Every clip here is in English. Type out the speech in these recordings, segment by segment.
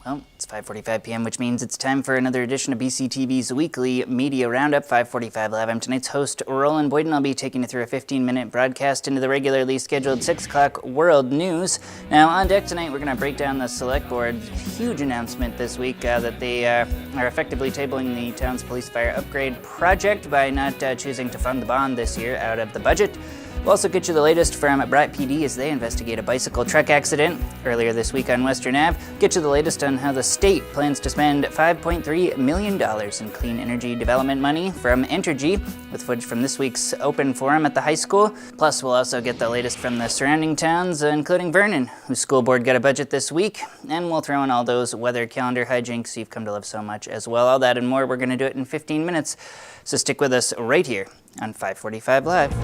Well, it's 5:45 p.m., which means it's time for another edition of BCTV's weekly media roundup, 5:45 Live. I'm tonight's host, Roland Boyden. I'll be taking you through a 15-minute broadcast into the regularly scheduled 6 o'clock world news. Now, on deck tonight, we're going to break down the Select Board's huge announcement this week that they are effectively tabling the town's police fire upgrade project by not choosing to fund the bond this year out of the budget. We'll also get you the latest from Brat PD as they investigate a bicycle truck accident earlier this week on Western Ave. Get you the latest on how the state plans to spend $5.3 million in clean energy development money from Entergy, with footage from this week's open forum at the high school. Plus, we'll also get the latest from the surrounding towns, including Vernon, whose school board got a budget this week. And we'll throw in all those weather calendar hijinks you've come to love so much as well. All that and more, we're going to do it in 15 minutes. So stick with us right here on 5:45 Live.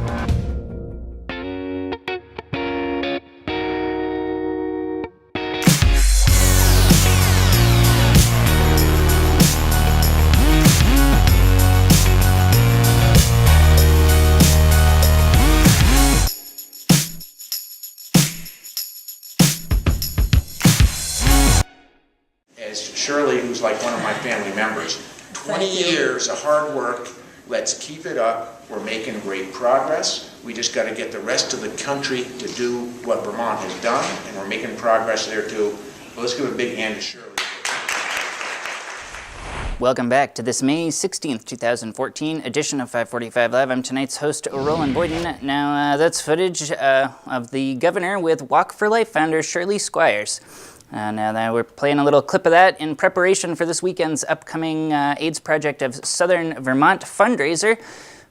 Shirley, who's like one of my family members. 20 years of hard work. Let's keep it up. We're making great progress. We just got to get the rest of the country to do what Vermont has done, and we're making progress there too. Well, let's give a big hand to Shirley. Welcome back to this May 16th, 2014 edition of 5:45 Live. I'm tonight's host, Roland Boyden. Now, that's footage of the governor with Walk for Life founder Shirley Squires. Now we're playing a little clip of that in preparation for this weekend's upcoming AIDS Project of Southern Vermont fundraiser.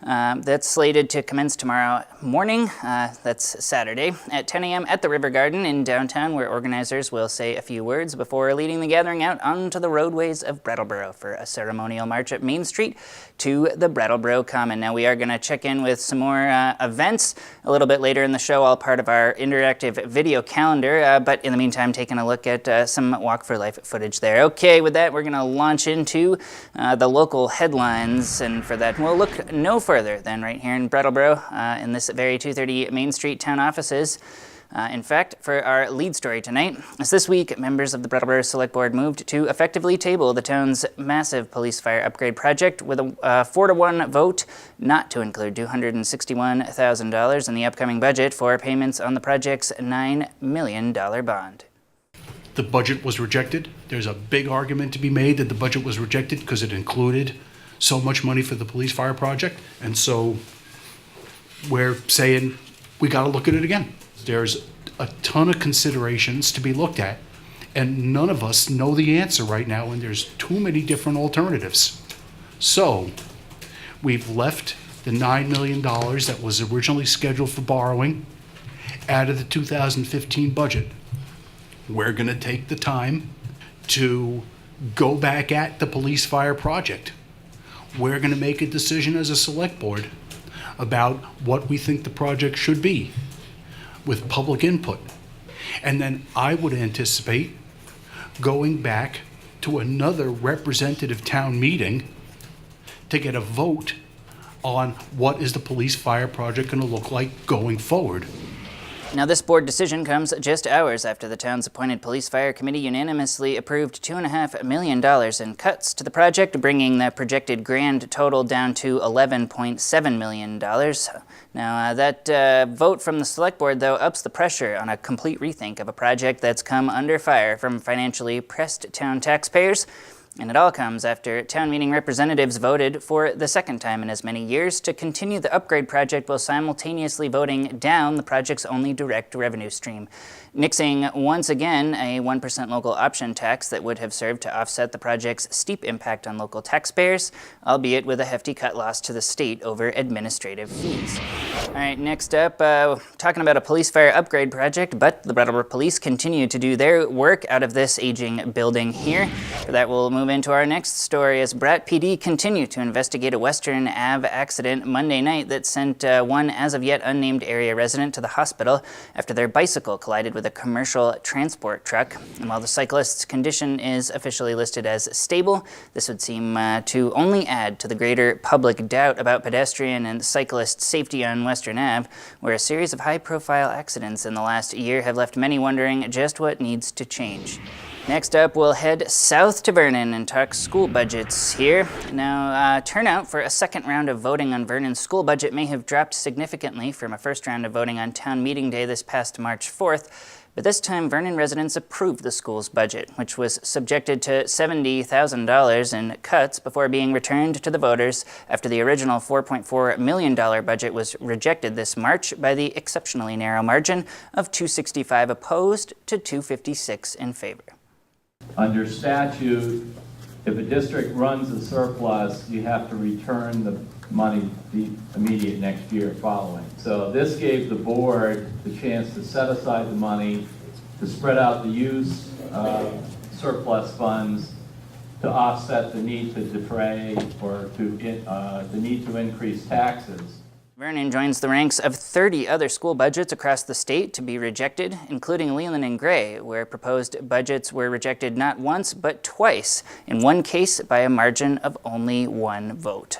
That's slated to commence tomorrow morning, that's Saturday, at 10 a.m. at the River Garden in downtown, where organizers will say a few words before leading the gathering out onto the roadways of Brattleboro for a ceremonial march up Main Street to the Brattleboro Common. Now we are going to check in with some more events a little bit later in the show, all part of our interactive video calendar, but in the meantime taking a look at some Walk for Life footage there. Okay, with that we're going to launch into the local headlines, and for that we'll look no further than right here in Brattleboro in this very 230 Main Street town offices. In fact, for our lead story tonight, as this week members of the Brattleboro Selectboard moved to effectively table the town's massive police fire upgrade project with a 4-1 vote not to include $261,000 in the upcoming budget for payments on the project's $9 million bond. The budget was rejected. There's a big argument to be made that the budget was rejected because it included so much money for the police fire project, and so we're saying we got to look at it again. There's a ton of considerations to be looked at, and none of us know the answer right now, and there's too many different alternatives. So we've left the $9 million that was originally scheduled for borrowing out of the 2015 budget. We're going to take the time to go back at the police fire project. We're going to make a decision as a select board about what we think the project should be with public input. And then I would anticipate going back to another representative town meeting to get a vote on what is the police fire project going to look like going forward. Now, this board decision comes just hours after the town's appointed police fire committee unanimously approved $2.5 million in cuts to the project, bringing the projected grand total down to $11.7 million. Now, that vote from the select board, though, ups the pressure on a complete rethink of a project that's come under fire from financially pressed town taxpayers. And it all comes after town meeting representatives voted for the second time in as many years to continue the upgrade project while simultaneously voting down the project's only direct revenue stream, nixing once again a 1% local option tax that would have served to offset the project's steep impact on local taxpayers, albeit with a hefty cut loss to the state over administrative fees. All right, next up, talking about a police fire upgrade project, but the Brattleboro Police continue to do their work out of this aging building here. For that, we'll move into our next story as Brat PD continue to investigate a Western Ave accident Monday night that sent one as of yet unnamed area resident to the hospital after their bicycle collided with a commercial transport truck. And while the cyclist's condition is officially listed as stable, this would seem to only add to the greater public doubt about pedestrian and cyclist safety on Western Ave, where a series of high-profile accidents in the last year have left many wondering just what needs to change. Next up, we'll head south to Vernon and talk school budgets here. Now, turnout for a second round of voting on Vernon's school budget may have dropped significantly from a first round of voting on town meeting day this past March 4th. But this time, Vernon residents approved the school's budget, which was subjected to $70,000 in cuts before being returned to the voters after the original $4.4 million budget was rejected this March by the exceptionally narrow margin of 265 opposed to 256 in favor. Under statute, if a district runs a surplus, you have to return the money the immediate next year following. So this gave the board the chance to set aside the money, to spread out the use of surplus funds, to offset the need to defray or to the need to increase taxes. Vernon joins the ranks of 30 other school budgets across the state to be rejected, including Leland and Gray, where proposed budgets were rejected not once but twice, in one case by a margin of only one vote.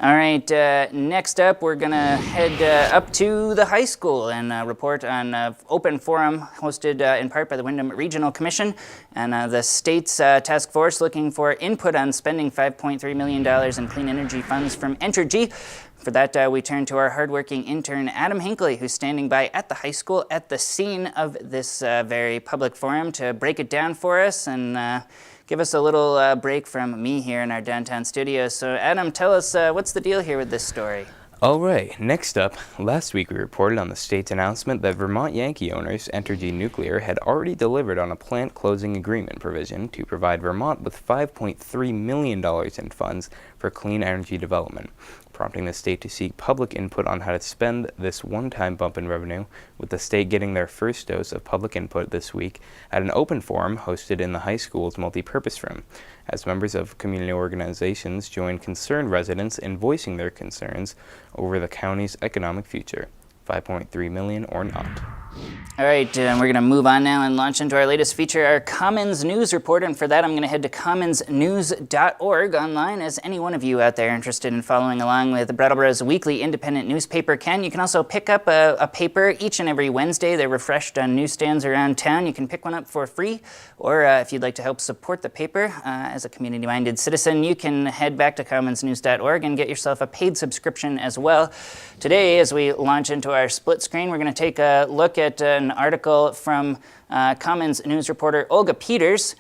All right, next up, we're going to head up to the high school and report on an open forum hosted in part by the Windham Regional Commission and the state's task force looking for input on spending $5.3 million in clean energy funds from Entergy. For that, we turn to our hardworking intern, Adam Hinckley, who's standing by at the high school at the scene of this very public forum to break it down for us and give us a little break from me here in our downtown studio. So Adam, tell us what's the deal here with this story? All right, next up, last week we reported on the state's announcement that Vermont Yankee owners Entergy Nuclear had already delivered on a plant closing agreement provision to provide Vermont with $5.3 million in funds for clean energy development, prompting the state to seek public input on how to spend this one-time bump in revenue, with the state getting their first dose of public input this week at an open forum hosted in the high school's multi-purpose room, as members of community organizations joined concerned residents in voicing their concerns over the county's economic future, $5.3 million or not. All right, we're going to move on now and launch into our latest feature, our Commons News Report. And for that, I'm going to head to commonsnews.org online, as any one of you out there interested in following along with Brattleboro's weekly independent newspaper can. You can also pick up a paper each and every Wednesday. They're refreshed on newsstands around town. You can pick one up for free, or if you'd like to help support the paper as a community-minded citizen, you can head back to commonsnews.org and get yourself a paid subscription as well. Today, as we launch into our split screen, we're going to take a look at an article from Commons News reporter Olga Peters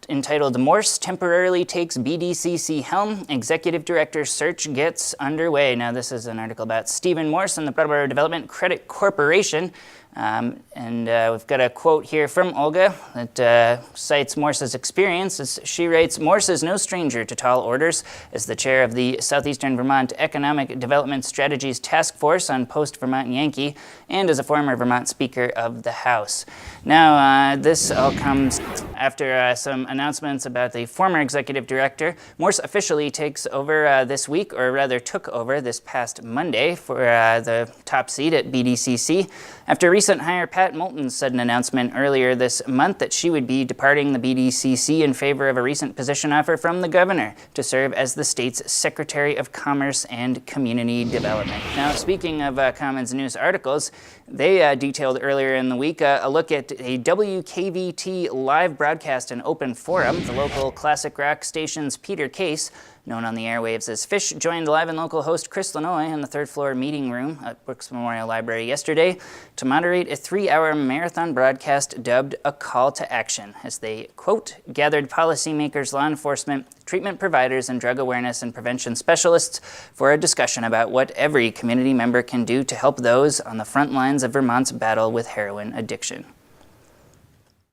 entitled "Morse Temporarily Takes BDCC Helm, Executive Director Search Gets Underway." Now, this is an article about Stephen Morse and the Brattleboro Development Credit Corporation. We've got a quote here from Olga that cites Morse's experience. As she writes, "Morse is no stranger to tall orders. As the chair of the Southeastern Vermont Economic Development Strategies Task Force on Post-Vermont Yankee, and as a former Vermont Speaker of the House." Now, this all comes after some announcements about the former executive director. Morse officially takes over this week, or rather took over this past Monday for the top seat at BDCC. After recent hire Pat Moulton's sudden announcement earlier this month that she would be departing the BDCC in favor of a recent position offer from the governor to serve as the state's Secretary of Commerce and Community Development. Now, speaking of Commons News articles, they detailed earlier in the week a look at a WKVT live broadcast and open forum. The local classic rock station's Peter Case, known on the airwaves as Fish, joined live and local host Chris Lanoy in the third-floor meeting room at Brooks Memorial Library yesterday to moderate a 3-hour marathon broadcast dubbed A Call to Action, as they, quote, gathered policymakers, law enforcement, treatment providers, and drug awareness and prevention specialists for a discussion about what every community member can do to help those on the front lines of Vermont's battle with heroin addiction.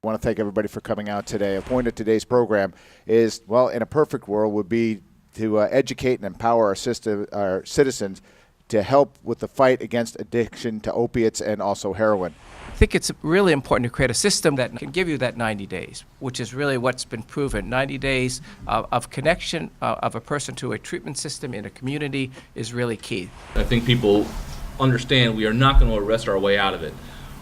I want to thank everybody for coming out today. A point of today's program is, well, in a perfect world, would be to educate and empower our citizens to help with the fight against addiction to opiates and also heroin. I think it's really important to create a system that can give you that 90 days, which is really what's been proven. 90 days of connection of a person to a treatment system in a community is really key. I think people understand we are not going to arrest our way out of it.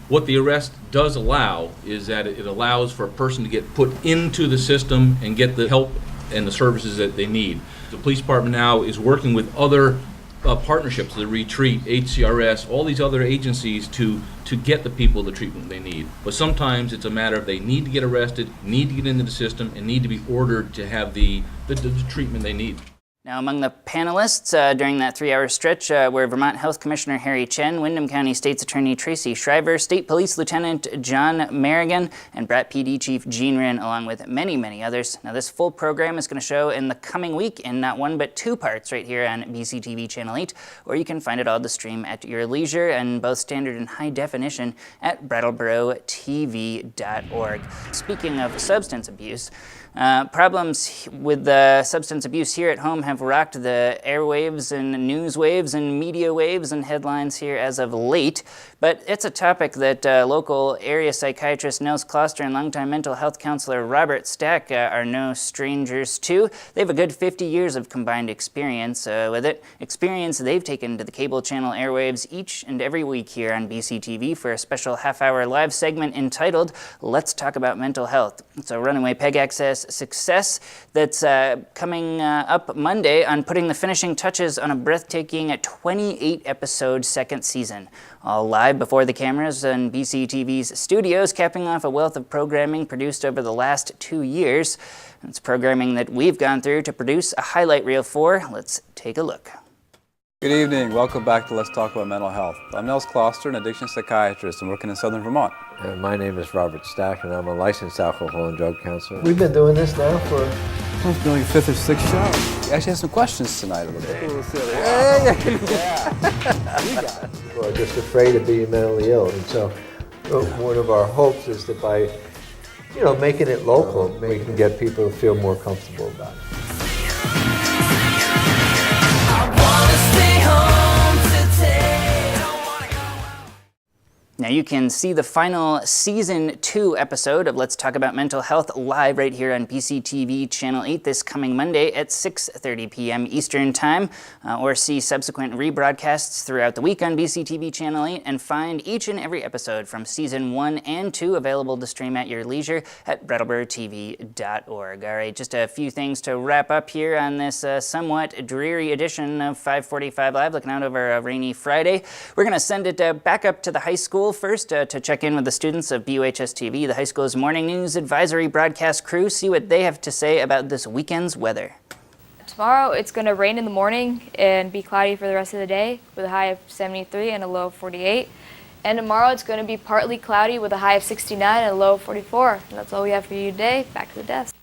What the arrest does allow is that it allows for a person to get put into the system and get the help and the services that they need. The police department now is working with other partnerships, the Retreat, HCRS, all these other agencies to get the people the treatment they need. But sometimes it's a matter of they need to get arrested, need to get into the system, and need to be ordered to have the treatment they need. Now, among the panelists during that 3-hour stretch were Vermont Health Commissioner Harry Chen, Windham County State's Attorney Tracy Shriver, State Police Lieutenant John Merrigan, and Brat PD Chief Gene Wren, along with many, many others. Now, this full program is going to show in the coming week in not one but 2 parts right here on BCTV Channel 8, or you can find it all to stream at your leisure in both standard and high definition at BrattleboroTV.org. Speaking of substance abuse, problems with substance abuse here at home have rocked the airwaves and news waves and media waves and headlines here as of late, but it's a topic that local area psychiatrist Nels Kloster and longtime mental health counselor Robert Stack are no strangers to. They have a good 50 years of combined experience with it, experience they've taken to the cable channel airwaves each and every week here on BCTV for a special half-hour live segment entitled Let's Talk About Mental Health. It's a runaway PEG access success that's coming up Monday on putting the finishing touches on a breathtaking 28-episode second season. All live before the cameras in BCTV's studios, capping off a wealth of programming produced over the last 2 years. It's programming that we've gone through to produce a highlight reel for. Let's take a look. Good evening. Welcome back to Let's Talk About Mental Health. I'm Nels Kloster, an addiction psychiatrist. I'm working in Southern Vermont. My name is Robert Stack, and I'm a licensed alcohol and drug counselor. We've been doing this now for... It's doing your 5th or 6th show. We actually have some questions tonight a little bit. We got it. We're just afraid of being mentally ill, and so one of our hopes is that by, making it local, we can get people to feel more comfortable about it. Now you can see the final Season 2 episode of Let's Talk About Mental Health live right here on BCTV Channel 8 this coming Monday at 6:30 p.m. Eastern Time, or see subsequent rebroadcasts throughout the week on BCTV Channel 8 and find each and every episode from Season 1 and 2 available to stream at your leisure at BrattleboroTV.org. All right, just a few things to wrap up here on this somewhat dreary edition of 545 Live, looking out over a rainy Friday. We're going to send it back up to the high school first to check in with the students of BUHS-TV, the high school's morning news advisory broadcast crew, see what they have to say about this weekend's weather. Tomorrow it's going to rain in the morning and be cloudy for the rest of the day with a high of 73 and a low of 48. And tomorrow it's going to be partly cloudy with a high of 69 and a low of 44. And that's all we have for you today. Back to the desk.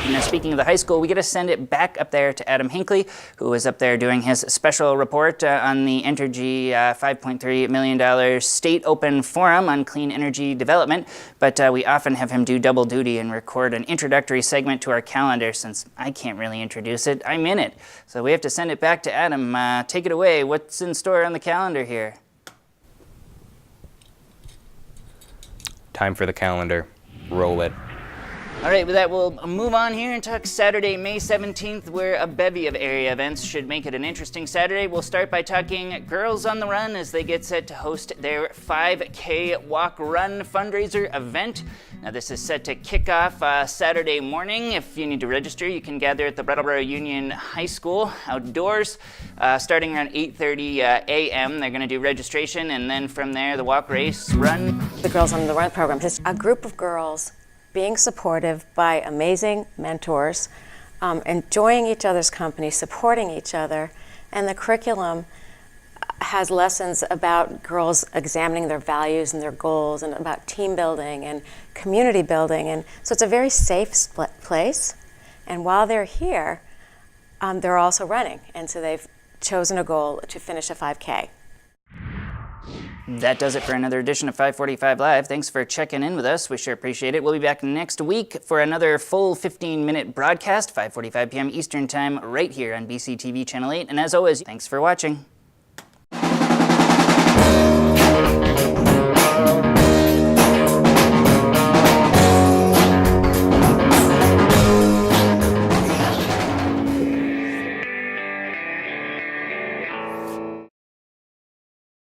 Now, speaking of the high school, we get to send it back up there to Adam Hinckley, who is up there doing his special report on the Entergy $5.3 million state open forum on clean energy development. But we often have him do double duty and record an introductory segment to our calendar. Since I can't really introduce it, I'm in it. So we have to send it back to Adam. Take it away. What's in store on the calendar here? Time for the calendar. Roll it. All right, with that, we'll move on here and talk Saturday, May 17th, where a bevy of area events should make it an interesting Saturday. We'll start by talking Girls on the Run as they get set to host their 5K walk-run fundraiser event. Now, this is set to kick off Saturday morning. If you need to register, you can gather at the Brattleboro Union High School outdoors, starting around 8:30 a.m. They're going to do registration, and then from there, the walk, race, run. The Girls on the Run program is a group of girls being supportive by amazing mentors, enjoying each other's company, supporting each other, and the curriculum has lessons about girls examining their values and their goals and about team building and community building. And so it's a very safe place. And while they're here, they're also running. And so they've chosen a goal to finish a 5K. That does it for another edition of 545 Live. Thanks for checking in with us. We sure appreciate it. We'll be back next week for another full 15-minute broadcast, 5:45 p.m. Eastern Time, right here on BCTV Channel 8. And as always, thanks for watching.